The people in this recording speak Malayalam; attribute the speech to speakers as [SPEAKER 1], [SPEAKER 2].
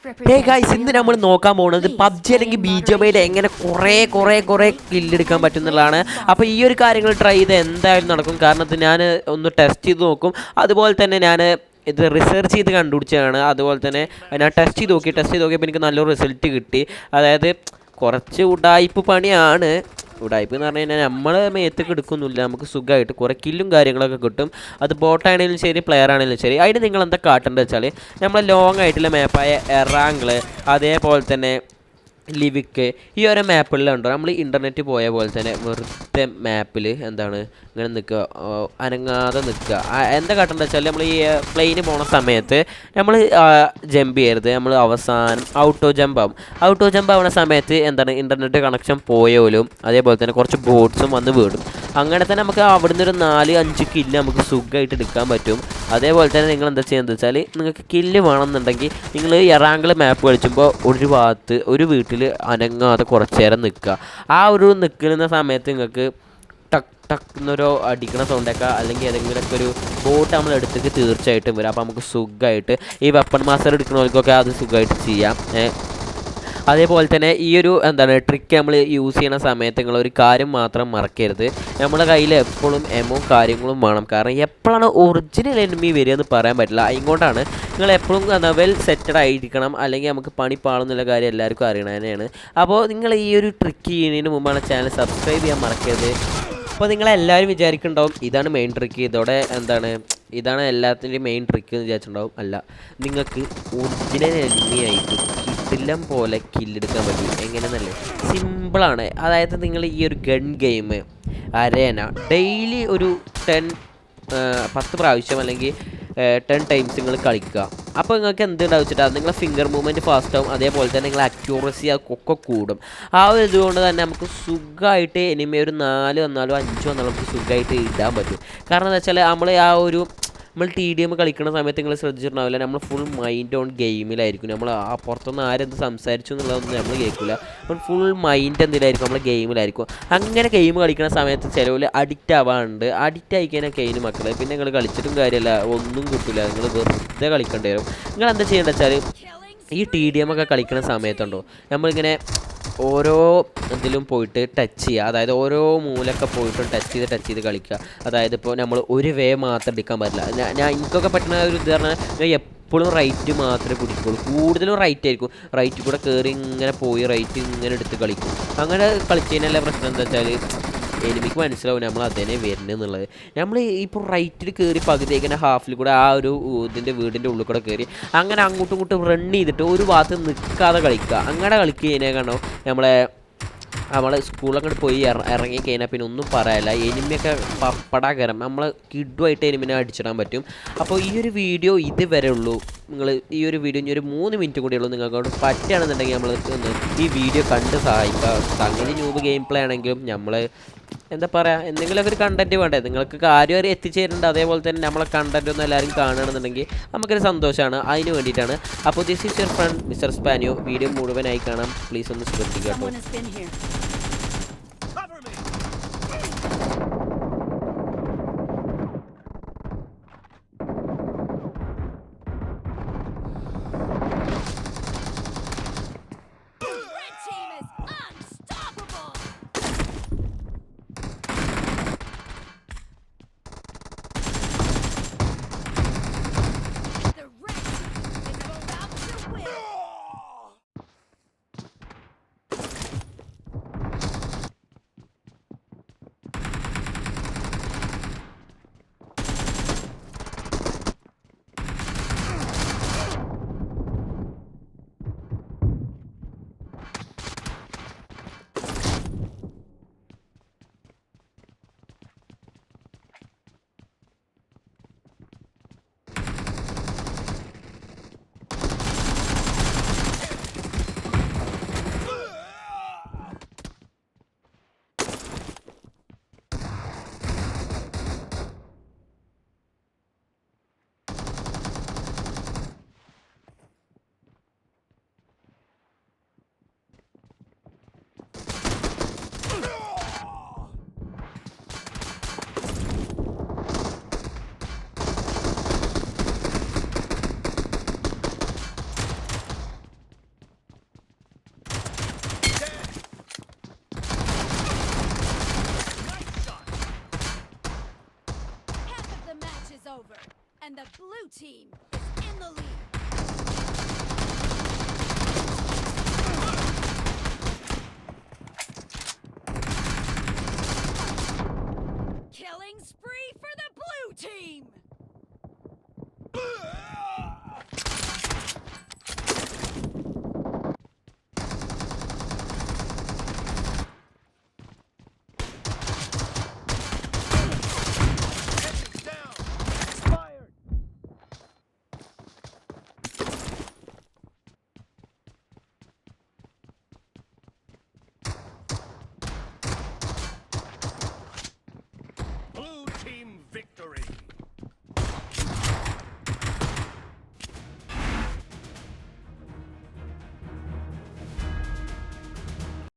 [SPEAKER 1] ഹേ ഗൈസ്, ഇന്ന് നമ്മൾ നോക്കാൻ പോകുന്നത് പബ്ജി അല്ലെങ്കിൽ ബിജിഎംഐയിൽ എങ്ങനെ കുറേ കില്ലെടുക്കാൻ പറ്റുന്നതാണ്. അപ്പോൾ ഈ ഒരു കാര്യങ്ങൾ ട്രൈ ചെയ്ത് എന്തായാലും നടക്കും. കാരണം ഞാൻ ഒന്ന് ടെസ്റ്റ് ചെയ്ത് നോക്കും. അതുപോലെ തന്നെ ഞാൻ ഇത് റിസർച്ച് ചെയ്ത് കണ്ടുപിടിച്ചതാണ്. അതുപോലെ തന്നെ ഞാൻ ടെസ്റ്റ് ചെയ്ത് നോക്കിയപ്പോൾ എനിക്ക് നല്ലൊരു റിസൾട്ട് കിട്ടി. അതായത് കുറച്ച് ഉടായിപ്പ് പണിയാണ്. ഉടായിപ്പ് എന്ന് പറഞ്ഞു കഴിഞ്ഞാൽ നമ്മൾ മേത്തേക്ക് എടുക്കുന്നില്ല, നമുക്ക് സുഖമായിട്ട് കുറേ കില്ലും കാര്യങ്ങളൊക്കെ കിട്ടും. അത് ബോട്ടാണെങ്കിലും ശരി, പ്ലെയർ ആണെങ്കിലും ശരി. അതിന് നിങ്ങൾ എന്താ കാട്ടേണ്ടത് വെച്ചാൽ, നമ്മൾ ലോങ് ആയിട്ടുള്ള മാപ്പായ എറാങ്കിൾ, അതേപോലെ തന്നെ ലിവിക്ക്, ഈ ഓരോ മാപ്പുകളിലുണ്ടോ നമ്മൾ ഇൻ്റർനെറ്റ് പോയ പോലെ തന്നെ വെറുതെ മാപ്പിൽ എന്താണ് ഇങ്ങനെ നിൽക്കുക, അനങ്ങാതെ നിൽക്കുക. എന്താ കാട്ടേണ്ടത് വെച്ചാൽ, നമ്മൾ ഈ പ്ലെയിന് പോണ സമയത്ത് നമ്മൾ ജമ്പ് ചെയ്യരുത്. നമ്മൾ അവസാനം ഔട്ടോ ജമ്പ് ആവുന്ന സമയത്ത് എന്താണ് ഇൻ്റർനെറ്റ് കണക്ഷൻ പോയാലും അതേപോലെ തന്നെ കുറച്ച് ബോട്ട്സും വന്ന് വീടും. അങ്ങനെ തന്നെ നമുക്ക് അവിടുന്ന് ഒരു 4-5 കില്ല് നമുക്ക് സുഖമായിട്ട് എടുക്കാൻ പറ്റും. അതേപോലെ തന്നെ നിങ്ങൾ എന്താ ചെയ്യുന്നത് വെച്ചാൽ, നിങ്ങൾക്ക് കില്ല് വേണമെന്നുണ്ടെങ്കിൽ നിങ്ങൾ എറാങ്കിൾ മാപ്പ് കളിച്ചുമ്പോൾ ഒരു ഭാഗത്ത് ഒരു വീട്ടിൽ അനങ്ങാതെ കുറച്ച് നേരം നിൽക്കുക. ആ ഒരു നിൽക്കുന്ന സമയത്ത് നിങ്ങൾക്ക് ടക്ക് ടക്ക് എന്നൊരു അടിക്കണ സൗണ്ടൊക്കെ അല്ലെങ്കിൽ ഏതെങ്കിലുമൊക്കെ ഒരു ബോട്ട് നമ്മൾ എടുത്തേക്ക് തീർച്ചയായിട്ടും വരും. അപ്പോൾ നമുക്ക് സുഖമായിട്ട് ഈ വെപ്പൺ മാസ്റ്റർ എടുക്കുന്നവർക്കൊക്കെ അത് സുഖമായിട്ട് ചെയ്യാം. അതേപോലെ തന്നെ ഈ ഒരു എന്താണ് ട്രിക്ക് നമ്മൾ യൂസ് ചെയ്യുന്ന സമയത്ത് നിങ്ങളൊരു കാര്യം മാത്രം മറക്കരുത്. നമ്മുടെ കയ്യിൽ എപ്പോഴും എമോ കാര്യങ്ങളും വേണം. കാരണം എപ്പോഴാണ് ഒറിജിനൽ എനിമി വരിക എന്ന് പറയാൻ പറ്റില്ല. അതുകൊണ്ടാണ് നിങ്ങൾ എപ്പോഴും വെൽ സെറ്റഡ് ആയിരിക്കണം. അല്ലെങ്കിൽ നമുക്ക് പണി പാളുന്നുള്ള കാര്യം എല്ലാവർക്കും അറിയണം തന്നെയാണ്. അപ്പോൾ നിങ്ങൾ ഈ ഒരു ട്രിക്ക് ചെയ്യുന്നതിന് മുമ്പാണ് ചാനൽ സബ്സ്ക്രൈബ് ചെയ്യാൻ മറക്കരുത്. അപ്പോൾ നിങ്ങളെല്ലാവരും വിചാരിക്കുന്നുണ്ടാവും ഇതാണ് മെയിൻ ട്രിക്ക്, ഇതാണ് എല്ലാത്തിൻ്റെയും മെയിൻ ട്രിക്ക് എന്ന് വിചാരിച്ചിട്ടുണ്ടാവും. അല്ല, നിങ്ങൾക്ക് ഒറിജിനൽ എനിമിയായിട്ട് കില്ലെല്ലാം പോലെ കില്ലെടുക്കാൻ പറ്റും. എങ്ങനെയെന്നല്ലേ, സിമ്പിളാണ്. അതായത് നിങ്ങൾ ഈ ഒരു ഗൺ ഗെയിം അരേന ഡെയിലി ഒരു 10 പ്രാവശ്യം അല്ലെങ്കിൽ 10 ടൈംസ് നിങ്ങൾ കളിക്കുക. അപ്പോൾ നിങ്ങൾക്ക് എന്തുണ്ടാവും വെച്ചിട്ടാണ്, നിങ്ങളെ ഫിംഗർ മൂവ്മെൻറ്റ് ഫാസ്റ്റ് ആവും. അതേപോലെ തന്നെ നിങ്ങളെ അക്യൂറസി ഒക്കെ കൂടും. ആ ഒരു ഇതുകൊണ്ട് തന്നെ നമുക്ക് സുഖമായിട്ട് എനിമി ഒരു 4 വന്നാലും 5 വന്നാലും നമുക്ക് സുഖമായിട്ട് ഇടാൻ പറ്റും. കാരണം എന്താ വെച്ചാൽ, നമ്മൾ TDM കളിക്കുന്ന സമയത്ത് നിങ്ങൾ ശ്രദ്ധിച്ചിട്ടുണ്ടാവില്ല, നമ്മൾ ഫുൾ മൈൻഡ് ഓൺ ഗെയിമിലായിരിക്കും. നമ്മൾ പുറത്തുനിന്ന് ആരെന്ത് സംസാരിച്ചു എന്നുള്ളതൊന്നും നമ്മൾ കേൾക്കില്ല. നമ്മൾ ഫുൾ മൈൻഡ് എന്തിലായിരിക്കും, നമ്മൾ ഗെയിമിലായിരിക്കും. അങ്ങനെ ഗെയിം കളിക്കുന്ന സമയത്ത് ചിലവിൽ അഡിക്റ്റ് ആവാറുണ്ട്. അഡിക്റ്റ് ആയിക്കഴിഞ്ഞാൽ കഴിഞ്ഞ് മക്കളെ പിന്നെ നിങ്ങൾ കളിച്ചിട്ടും കാര്യമില്ല, ഒന്നും കിട്ടില്ല. നിങ്ങൾ വെറുതെ കളിക്കേണ്ടി വരും. നിങ്ങൾ എന്താ ചെയ്യേണ്ടത് വെച്ചാൽ, ഈ TDM ഒക്കെ കളിക്കുന്ന സമയത്തുണ്ടോ നമ്മളിങ്ങനെ ഓരോ ഇതിലും പോയിട്ട് ടച്ച് ചെയ്യുക. അതായത് ഓരോ മൂലൊക്കെ പോയിട്ട് ടച്ച് ചെയ്ത് കളിക്കുക. അതായത് ഇപ്പോൾ നമ്മൾ ഒരു വേ മാത്രം എടുക്കാൻ പറ്റില്ല. എനിക്കൊക്കെ പറ്റുന്ന ഒരു ഇത് പറഞ്ഞാൽ, ഞാൻ എപ്പോഴും റൈറ്റ് മാത്രമേ പിടിക്കുള്ളൂ. കൂടുതലും റൈറ്റ് ആയിരിക്കും. റൈറ്റ് കൂടെ കയറി ഇങ്ങനെ പോയി റൈറ്റ് ഇങ്ങനെ എടുത്ത് കളിക്കും. അങ്ങനെ കളിച്ചതിനുള്ള പ്രശ്നം എന്താ വെച്ചാൽ, എനിമിക്ക് മനസ്സിലാവും നമ്മൾ അതന്നെ വരുന്നത് എന്നുള്ളത്. നമ്മൾ ഇപ്പോൾ റൈറ്റിൽ കയറി പകുതിയേക്കന്നെ ഹാഫിൽ കൂടെ ആ ഒരു വീടിൻ്റെ ഉള്ളിൽ കൂടെ കയറി അങ്ങനെ അങ്ങോട്ടും ഇങ്ങോട്ടും റൺ ചെയ്തിട്ട് ഒരു ഭാഗത്ത് നിൽക്കാതെ കളിക്കുക. അങ്ങനെ കളിക്കുക കാണോ നമ്മളെ സ്കൂളൊക്കെ പോയി ഇറങ്ങിക്കഴിഞ്ഞാൽ പിന്നെ ഒന്നും പറയാനില്ല. എനിമിയൊക്കെ പപ്പടാകരം നമ്മൾ കിഡുമായിട്ട് എനിമിനെ അടിച്ചിടാൻ പറ്റും. അപ്പോൾ ഈ ഒരു വീഡിയോ ഇതുവരെ ഉള്ളൂ. നിങ്ങൾ ഈ ഒരു വീഡിയോ ഇനി ഒരു 3 മിനിറ്റ് കൂടിയുള്ളൂ. നിങ്ങൾക്ക് പറ്റുകയാണെന്നുണ്ടെങ്കിൽ നമ്മൾ ഈ വീഡിയോ കണ്ട് സഹായിക്കുക. സംഗതി ന്യൂബ് ഗെയിം പ്ലേ ആണെങ്കിലും നമ്മൾ എന്താ പറയുക, എന്തെങ്കിലുമൊക്കെ ഒരു കണ്ടൻറ്റ് വേണ്ടേ, നിങ്ങൾക്ക് കാര്യം വരെ എത്തിച്ചേരുന്നുണ്ട്. അതേപോലെ തന്നെ നമ്മളെ കണ്ടൻറ്റ് ഒന്നും എല്ലാവരും കാണുകയാണെന്നുണ്ടെങ്കിൽ നമുക്കൊരു സന്തോഷമാണ്. അതിന് വേണ്ടിയിട്ടാണ്. അപ്പോൾ this is your friend mister Spanio. Video മുഴുവനായി കാണാം. പ്ലീസ് ഒന്ന് ശ്രദ്ധിക്കുക കേട്ടോ.